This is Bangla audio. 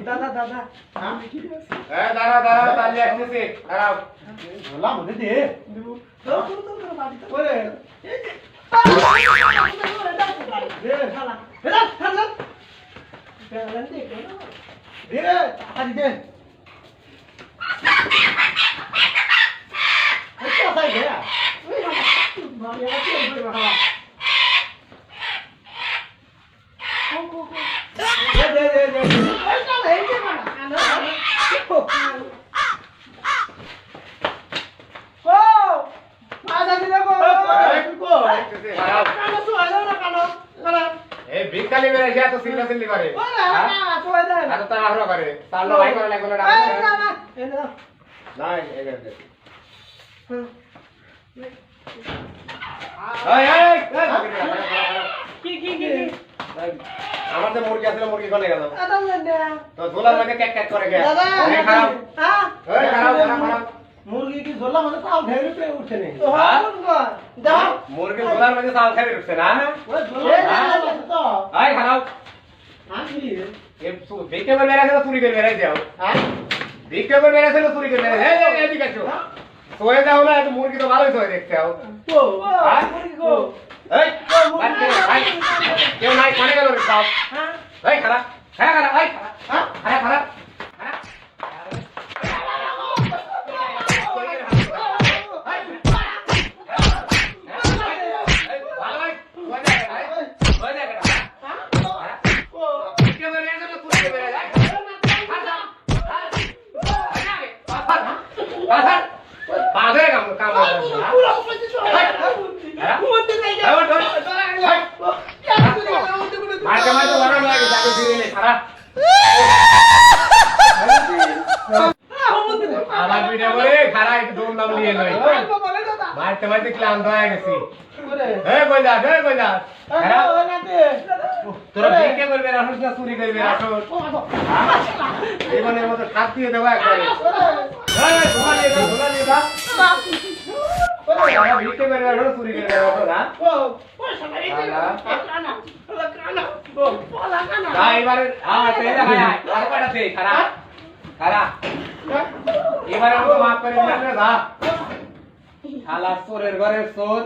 দাদা দাদা দাঁড়া দাঁড়া তাহলে আসতেছি দাঁড়াও বললাম ওদের দে ভিক্ষালি বেড়ে গিয়া তো সিল্লা সিল্লি করে আর তো আহরা করে তার লড়াই করে লাগলো না নাই এগেছে আমার তো মুরগি আছে মুরগি কোনে গেল তো ঝোলার মধ্যে ক্যাক ক্যাক করে গেল খারাপ খারাপ খারাপ মুরগি কি ঝোলা মানে তাও ঢেউরে পে উঠছে নে মুরগি ঝোলার মধ্যে তাও খেয়ে উঠছে না ওই ঝোলা তো আই খারাপ আমি এ বেকে করে মেরে গেল চুরি করে মেরে যাও হ্যাঁ বেকে করে মেরে গেল চুরি করে মেরে এই এদিকে আসো সোয়ে দাও না তো মুরগি তো ভালোই সোয়ে দেখতে আও ও মুরগি গো এই ভাই কেউ নাই কোনে গেল রে সব হ্যাঁ এই খারাপ হ্যাঁ খারাপ এই হ্যাঁ খারাপ খারাপ আমার ভিডিও করে খারা একটু দম নাম নিয়ে লই মারতে মারতে ক্লান্ত হয়ে গেছি এই কই যা তোরা ভিক্ষা করবে না না চুরি করবে না জীবনের মতো শাস্তি দেওয়া একবারে এই ধোলা নিয়ে যা ভিক্ষা করবে না চুরি করবে না এবারে আর পাঠাতে খারাপ খারাপ এবারে মাফ করে দিলাম রে দা শালা চোরের ঘরের চোর